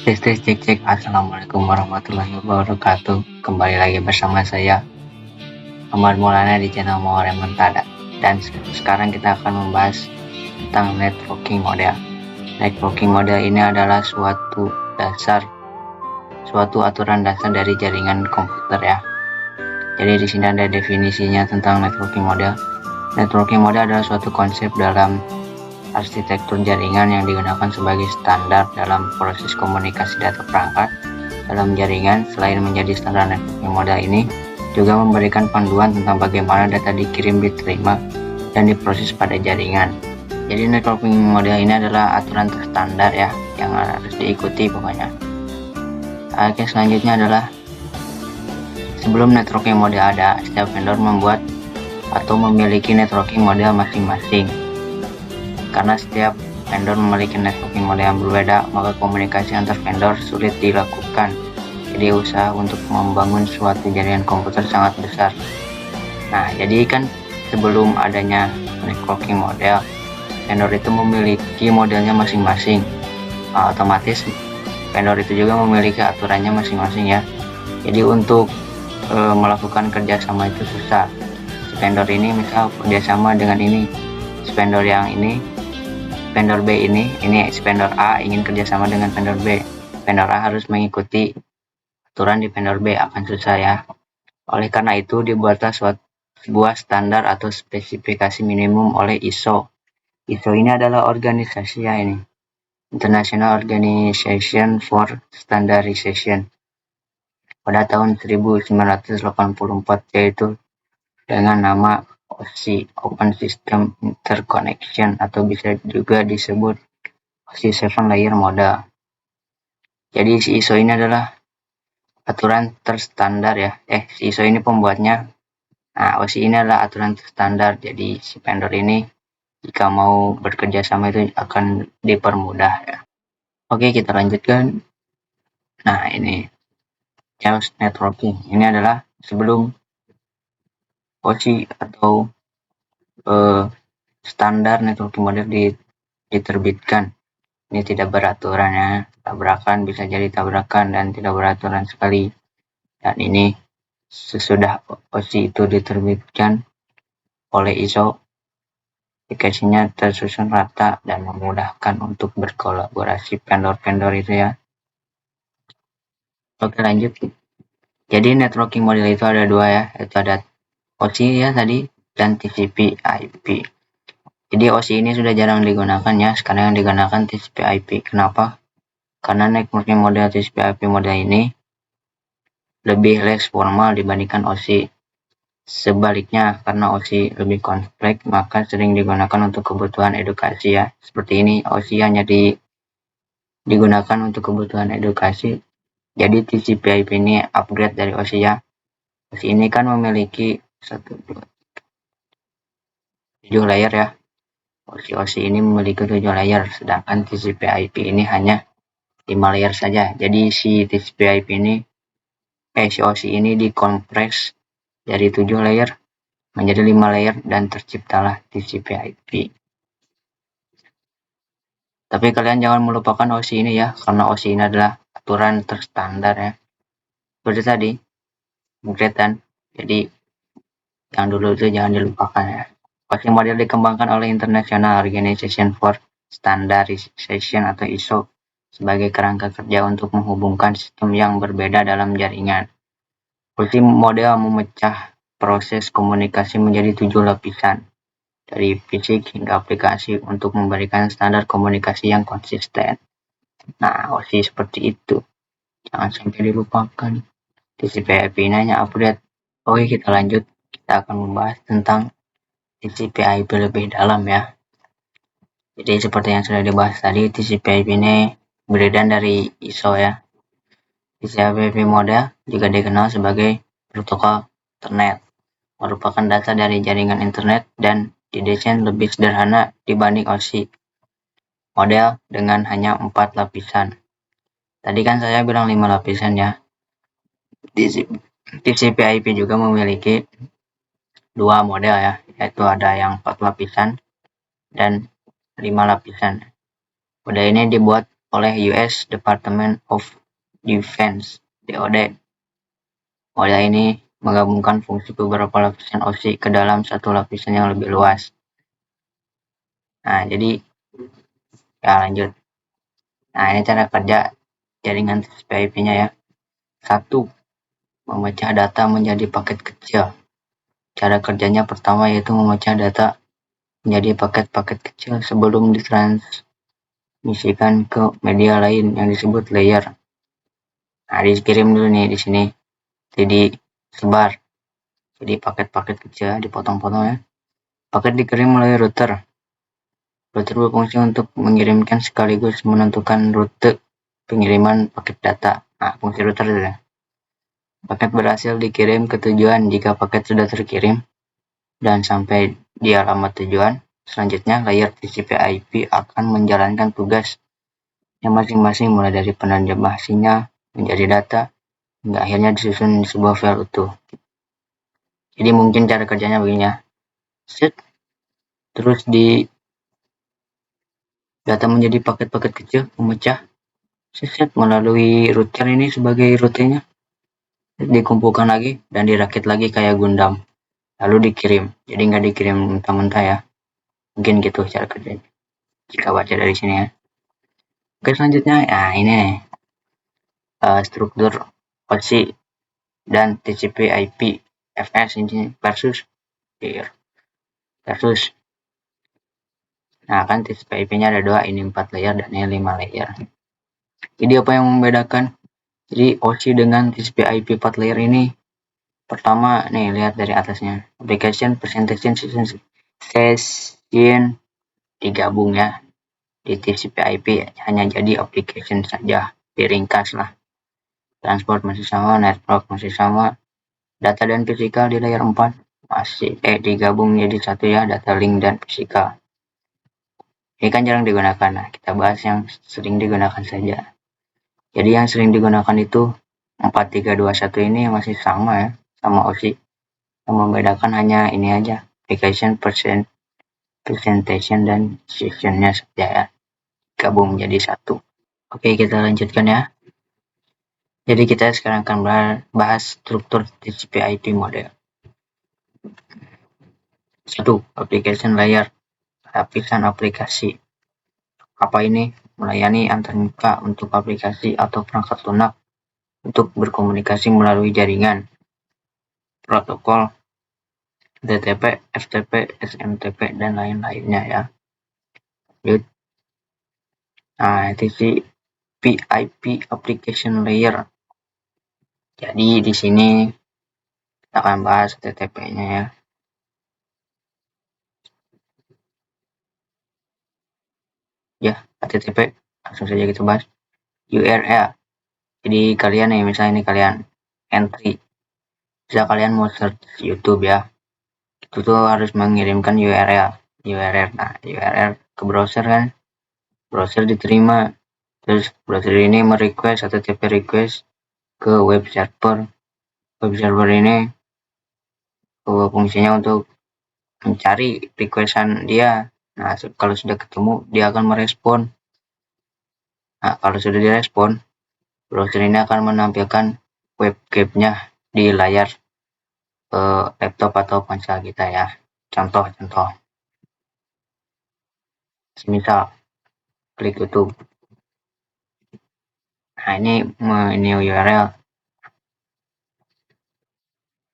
Tes tes cek cek. Assalamualaikum warahmatullahi wabarakatuh. Kembali lagi bersama saya Ahmad Maulana di channel Mawar Mentada. Dan sekarang kita akan membahas tentang networking model. Networking model ini adalah suatu aturan dasar dari jaringan komputer ya. Jadi di sini ada definisinya tentang networking model. Networking model adalah suatu konsep dalam arsitektur jaringan yang digunakan sebagai standar dalam proses komunikasi data perangkat dalam jaringan. Selain menjadi standar, networking model ini juga memberikan panduan tentang bagaimana data dikirim, diterima, dan diproses pada jaringan. Jadi networking model ini adalah aturan terstandar ya, yang harus diikuti pokoknya. Oke, selanjutnya adalah sebelum networking model ada, setiap vendor membuat atau memiliki networking model masing-masing. Karena setiap vendor memiliki networking model yang berbeda, maka komunikasi antar vendor sulit dilakukan. Jadi usaha untuk membangun suatu jaringan komputer sangat besar. Nah, jadi kan sebelum adanya networking model, vendor itu memiliki modelnya masing-masing. Otomatis vendor itu juga memiliki aturannya masing-masing ya. Jadi untuk melakukan kerjasama itu susah. Si vendor ini misal kerjasama dengan ini, si vendor yang ini, vendor B ini vendor A ingin kerjasama dengan vendor B. Vendor A harus mengikuti aturan di vendor B, akan susah ya. Oleh karena itu dibuatlah sebuah standar atau spesifikasi minimum oleh ISO. ISO ini adalah organisasi ya ini, International Organization for Standardization, pada tahun 1984, yaitu dengan nama OSI, Open System Interconnection, atau bisa juga disebut OSI 7 Layer Model. Jadi si ISO ini adalah aturan terstandar ya. Si ISO ini pembuatnya. Nah, OSI ini adalah aturan terstandar. Jadi si vendor ini jika mau bekerja sama itu akan dipermudah ya. Oke, kita lanjutkan. Nah, ini chaos networking. Ini adalah sebelum OSI atau standar networking model diterbitkan. Ini tidak beraturan ya, tabrakan, bisa jadi tabrakan dan tidak beraturan sekali. Dan ini sesudah OSI itu diterbitkan oleh ISO, aplikasinya tersusun rata dan memudahkan untuk berkolaborasi vendor-vendor itu ya. Oke, lanjut. Jadi networking model itu ada dua ya, yaitu ada OSI ya tadi dan TCP/IP. Jadi OSI ini sudah jarang digunakan ya, sekarang yang digunakan TCP/IP. Kenapa? Karena networking model TCP/IP model ini lebih less formal dibandingkan OSI. Sebaliknya, karena OSI lebih kompleks, maka sering digunakan untuk kebutuhan edukasi ya. Seperti ini, OSI hanya digunakan untuk kebutuhan edukasi. Jadi TCP/IP ini upgrade dari OSI ya. OSI ini kan memiliki 7 layer ya. OSI ini memiliki 7 layer, sedangkan TCP/IP ini hanya 5 layer saja. Jadi si TCP/IP ini si OSI ini dikompres dari 7 layer menjadi 5 layer dan terciptalah TCP/IP. Tapi kalian jangan melupakan OSI ini ya, karena OSI ini adalah aturan terstandar ya. Seperti tadi, upgrade. Jadi yang dulu itu jangan dilupakan ya. OSI model dikembangkan oleh International Organization for Standardization atau ISO sebagai kerangka kerja untuk menghubungkan sistem yang berbeda dalam jaringan. OSI model memecah proses komunikasi menjadi 7 lapisan, dari fisik hingga aplikasi, untuk memberikan standar komunikasi yang konsisten. Nah, OSI seperti itu. Jangan sampai dilupakan. TCP/IP ini hanya upgrade. Oke, kita lanjut. Kita akan membahas tentang TCP/IP lebih dalam ya. Jadi seperti yang sudah dibahas tadi, TCP/IP ini beredar dari ISO ya. TCP/IP model juga dikenal sebagai protokol internet, merupakan dasar dari jaringan internet dan didesain lebih sederhana dibanding OSI model dengan hanya 4 lapisan. Tadi kan saya bilang 5 lapisan ya. TCP/IP juga memiliki 2 model ya, yaitu ada yang 4 lapisan dan 5 lapisan. Model ini dibuat oleh US Department of Defense (DoD). Model ini menggabungkan fungsi beberapa lapisan OSI ke dalam satu lapisan yang lebih luas. Nah, jadi ya lanjut. Nah, ini cara kerja jaringan TCP/IP-nya ya. 1. Memecah data menjadi paket kecil. Cara kerjanya pertama yaitu memecah data menjadi paket-paket kecil sebelum ditransmisikan ke media lain yang disebut layer. Nah, dikirim dulu nih di sini. Jadi sebar. Jadi paket-paket kecil dipotong-potong ya. Paket dikirim melalui router. Router berfungsi untuk mengirimkan sekaligus menentukan rute pengiriman paket data. Nah, fungsi router itu ya. Paket berhasil dikirim ke tujuan jika paket sudah terkirim dan sampai di alamat tujuan. Selanjutnya, layer TCP/IP akan menjalankan tugas yang masing-masing mulai dari penerjemah sinyal menjadi data hingga akhirnya disusun di sebuah file utuh. Jadi mungkin cara kerjanya begini ya. Set, terus di data menjadi paket-paket kecil, memecah, set melalui router ini sebagai rutenya, dikumpulkan lagi dan dirakit lagi kayak Gundam, lalu dikirim. Jadi nggak dikirim mentah-mentah ya. Mungkin gitu cara kerjanya. Jika baca dari sini ya. Oke, selanjutnya, ya ini struktur OSI dan TCP/IP FS ini versus peer. Nah, kan TCP/IP-nya ada 2, ini 4 layer dan ini 5 layer. Jadi apa yang membedakan? Jadi OSI dengan TCP/IP 4 layer ini, pertama nih lihat dari atasnya, application presentation session digabung ya. Di TCP/IP hanya jadi application saja, diringkas lah. Transport masih sama, network masih sama, data dan fisikal di layer 4 masih digabung jadi satu ya, data link dan fisikal. Ini kan jarang digunakan. Nah, kita bahas yang sering digunakan saja. Jadi yang sering digunakan itu 4321 ini masih sama ya, sama OSI. Yang membedakan hanya ini aja, application presentation dan sessionnya saja ya, gabung menjadi satu. Oke, kita lanjutkan ya. Jadi kita sekarang akan bahas struktur TCP/IP model. 1. Application layer, lapisan aplikasi. Apa ini? Melayani antarmuka untuk aplikasi atau perangkat lunak untuk berkomunikasi melalui jaringan, protokol, HTTP, FTP, SMTP, dan lain-lainnya ya. Nah, TCP/IP application layer. Jadi di sini kita akan bahas HTTP-nya ya. Ya, HTTP langsung saja kita bahas. URL. Jadi kalian nih, misalnya ini kalian entry, bisa kalian mau search YouTube ya, itu tuh harus mengirimkan URL. Nah, URL ke browser kan, browser diterima, terus browser ini merequest HTTP request ke web server. Web server ini fungsinya untuk mencari requestan dia. Nah, kalau sudah ketemu, dia akan merespon. Nah, kalau sudah direspon, browser ini akan menampilkan webcam-nya di layar laptop atau ponsel kita ya. Contoh. Misal, klik YouTube. Nah, ini URL.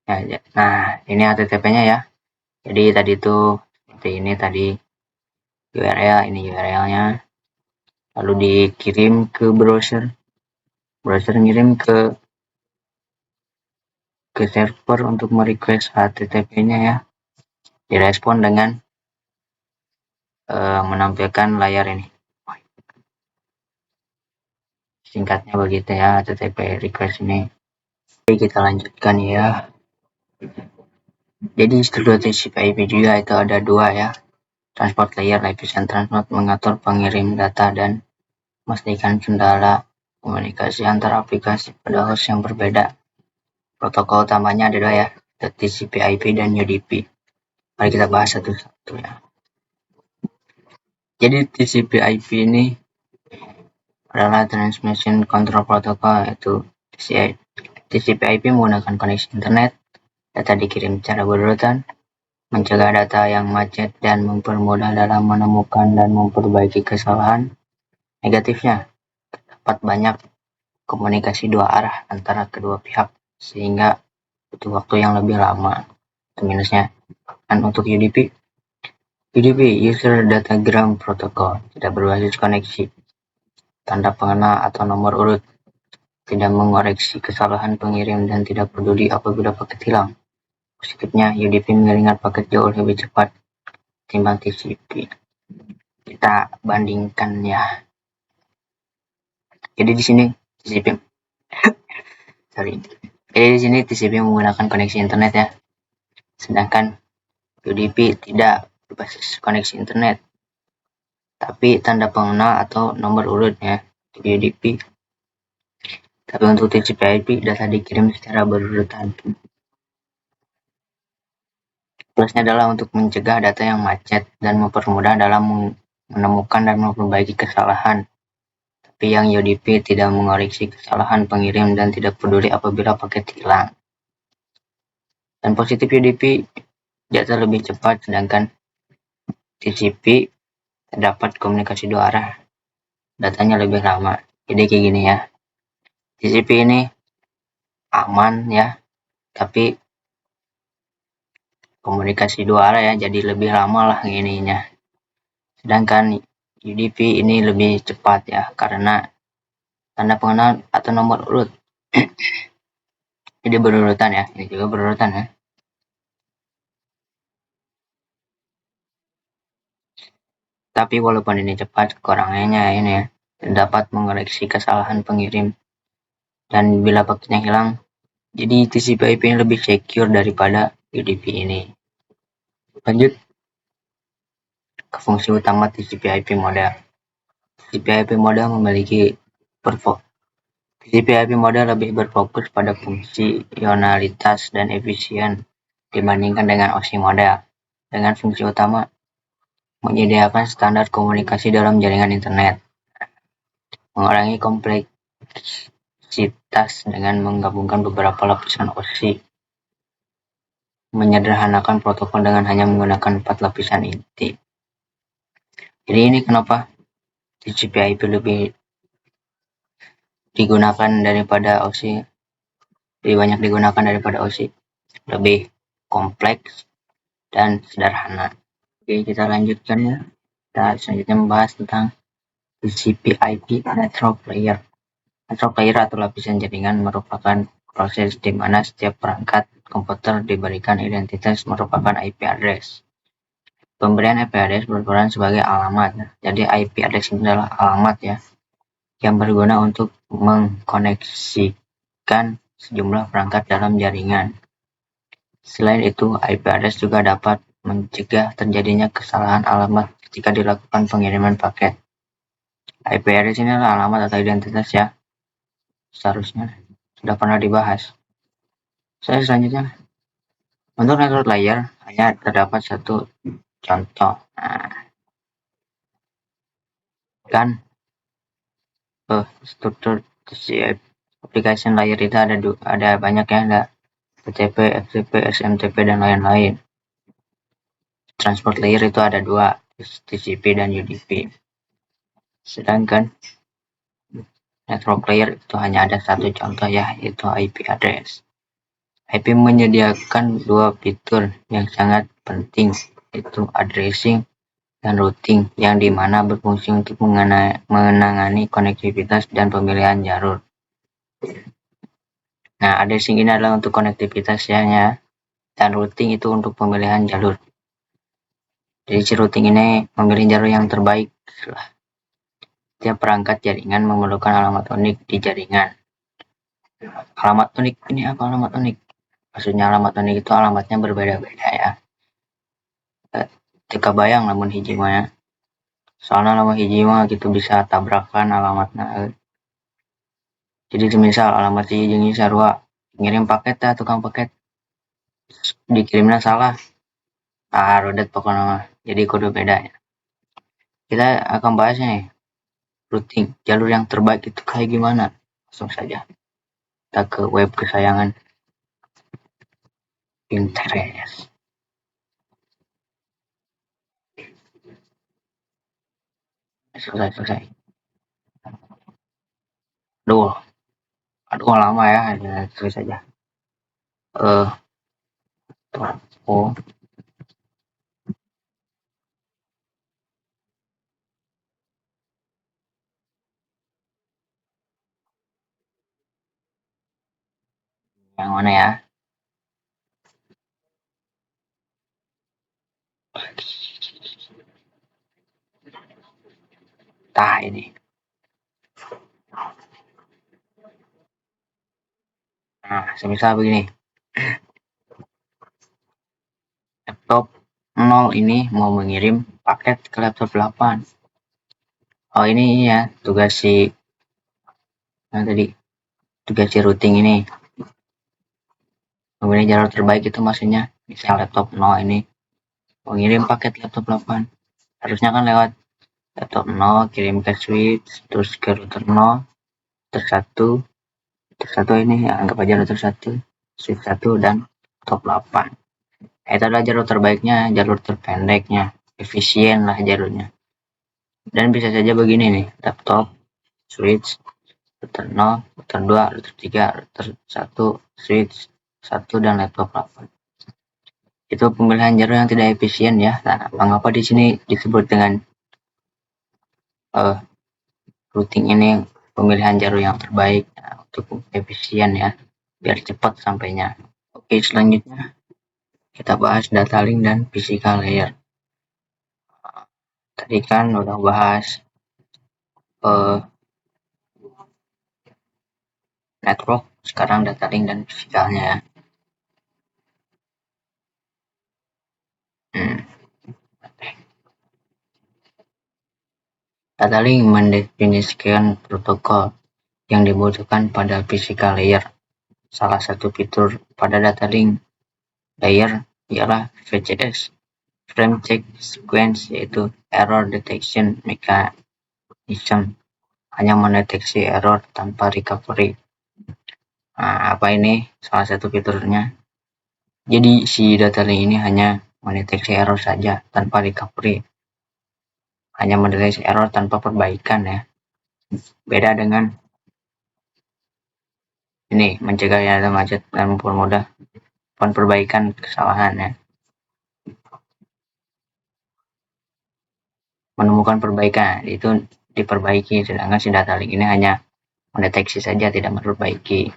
Ya. Nah, ini HTTP-nya ya. Jadi tadi itu seperti ini tadi URL, ini URL-nya. Lalu dikirim ke browser. Browser ngirim ke server untuk merequest HTTP-nya ya. Direspon dengan menampilkan layar ini. Singkatnya begitu ya, HTTP request ini. Oke, kita lanjutkan ya. Jadi struktur TCP/IP juga itu ada 2 ya. Transport layer, lapisan transport mengatur pengirim data dan memastikan kendala komunikasi antar aplikasi pada host yang berbeda. Protokol utamanya ada 2 ya, TCP/IP dan UDP. Mari kita bahas satu-satu ya. Jadi TCP/IP ini adalah Transmission Control Protocol, yaitu TCP/IP menggunakan koneksi internet. Data dikirim secara berurutan, mencegah data yang macet, dan mempermudah dalam menemukan dan memperbaiki kesalahan. Negatifnya, terdapat banyak komunikasi dua arah antara kedua pihak, sehingga butuh waktu yang lebih lama. Itu minusnya. Dan untuk UDP, User Datagram Protocol, tidak berbasis koneksi, tanda pengena atau nomor urut, tidak mengoreksi kesalahan pengirim, dan tidak peduli apabila paket hilang. Positifnya, UDP mengirimkan paket jauh lebih cepat ketimbang TCP. Kita bandingkan ya. Jadi di sini TCP menggunakan koneksi internet ya. Sedangkan UDP tidak berbasis koneksi internet, tapi tanda pengenal atau nomor urutnya untuk UDP. Tapi untuk TCP/IP data dikirim secara berurutan. Plusnya adalah untuk mencegah data yang macet dan mempermudah dalam menemukan dan memperbaiki kesalahan. Tapi yang UDP tidak mengoreksi kesalahan pengirim dan tidak peduli apabila paket hilang. Dan positif UDP data lebih cepat, sedangkan TCP terdapat komunikasi dua arah, datanya lebih lama. Jadi kayak gini ya, TCP ini aman ya, tapi komunikasi dua arah ya, jadi lebih lama lah ininya. Sedangkan UDP ini lebih cepat ya, karena tanda pengenal atau nomor urut. Jadi berurutan ya, ini juga berurutan ya. Tapi walaupun ini cepat, kekurangannya ini ya, dapat mengoreksi kesalahan pengirim. Dan bila paketnya hilang, jadi TCP/IP ini lebih secure daripada UDP ini. Lanjut ke fungsi utama TCP/IP model. TCP/IP model lebih berfokus pada fungsionalitas dan efisien dibandingkan dengan OSI model. Dengan fungsi utama menyediakan standar komunikasi dalam jaringan internet, mengurangi kompleksitas dengan menggabungkan beberapa lapisan OSI, menyederhanakan protokol dengan hanya menggunakan 4 lapisan inti. Jadi ini kenapa TCP/IP lebih digunakan daripada OSI, lebih banyak digunakan daripada OSI, lebih kompleks dan sederhana. Oke, kita lanjutkan ya. Kita selanjutnya membahas tentang TCP/IP Network Layer. Network Layer atau lapisan jaringan merupakan proses di mana setiap perangkat komputer diberikan identitas merupakan IP address. Pemberian IP address berperan sebagai alamat. Jadi IP address ini adalah alamat ya, yang berguna untuk mengkoneksikan sejumlah perangkat dalam jaringan. Selain itu, IP address juga dapat mencegah terjadinya kesalahan alamat ketika dilakukan pengiriman paket. IP address ini adalah alamat atau identitas ya, seharusnya sudah pernah dibahas. Selanjutnya, untuk network layer hanya terdapat satu contoh. Struktur TCP application layer itu ada banyak ya, ada TCP, FTP, SMTP dan lain-lain. Transport layer itu ada dua, TCP dan UDP. Sedangkan network layer itu hanya ada satu contoh ya, yaitu IP address. IP menyediakan dua fitur yang sangat penting, yaitu addressing dan routing, yang dimana berfungsi untuk menangani konektivitas dan pemilihan jalur. Nah, addressing ini adalah untuk konektivitasnya, dan routing itu untuk pemilihan jalur. Jadi si routing ini memilih jalur yang terbaik. Setiap perangkat jaringan memerlukan alamat unik di jaringan. Alamat unik ini apa alamat unik? Maksudnya alamat unik itu alamatnya berbeda-beda ya. Jika bayang namun hiji mah ya. Soalnya namun hiji mah gitu bisa tabrakan alamatnya. Jadi semisal alamat si hiji sarua ngirim paket ya, tukang paket dikirimnya salah. Rodet pokoknya mah. Jadi kudu beda ya. Kita akan bahas nih routing jalur yang terbaik itu kayak gimana, langsung saja kita ke web kesayangan Pinterest. Selesai. Aduh lama ya, tulis saja. Oh, yang mana ya? Tah ini. Nah, semisal begini. Laptop 0 ini mau mengirim paket ke laptop 8. Oh, ini ya, tugas si routing ini. Kemudian jalur terbaik itu maksudnya misal laptop 0 ini mengirim paket laptop 8. Harusnya kan lewat laptop 0 kirim ke switch, terus ke router 0, router 1 ini ya, anggap aja router 1, switch 1 dan laptop 8. Itu adalah jalur terbaiknya, jalur terpendeknya, efisien lah jalurnya. Dan bisa saja begini nih, laptop, switch, router 0, router 2, router 3, router 1, switch 1 dan laptop 8. Itu pemilihan jalur yang tidak efisien ya. Nah, mengapa di sini disebut dengan routing ini pemilihan jalur yang terbaik untuk efisien ya, biar cepat sampainya. Oke, selanjutnya kita bahas data link dan physical layer. Tadi kan udah bahas network, sekarang data link dan physicalnya ya. Data link mendefinisikan protokol yang dibutuhkan pada physical layer. Salah satu fitur pada data link layer ialah VCS, Frame Check Sequence, yaitu Error Detection Mechanism, hanya mendeteksi error tanpa recovery. Nah, apa ini salah satu fiturnya? Jadi si data link ini hanya mendeteksi error saja tanpa recovery, hanya mendeteksi error tanpa perbaikan ya. Beda dengan ini, mencegah data macet dan mempermudah perbaikan kesalahan ya. Menemukan perbaikan itu diperbaiki, sedangkan si data link ini hanya mendeteksi saja, tidak memperbaiki.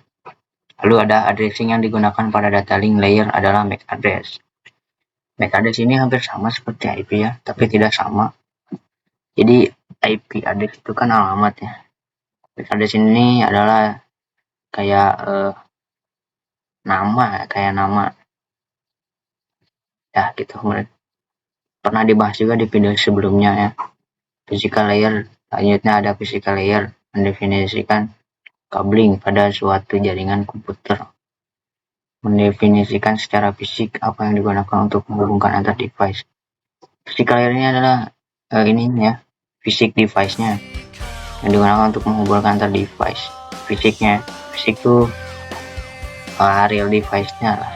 Lalu ada addressing yang digunakan pada data link layer adalah MAC address. MAC address ini hampir sama seperti IP ya, tapi tidak sama. Jadi IP address itu kan alamat ya. MAC address ini adalah kayak nama ya gitu. Pernah dibahas juga di video sebelumnya ya. Physical layer, selanjutnya ada physical layer mendefinisikan cabling pada suatu jaringan komputer, mendefinisikan secara fisik apa yang digunakan untuk menghubungkan antar device. Physical layer ini adalah fisik device-nya yang digunakan untuk menghubungkan antar device. Fisik itu real device-nya lah.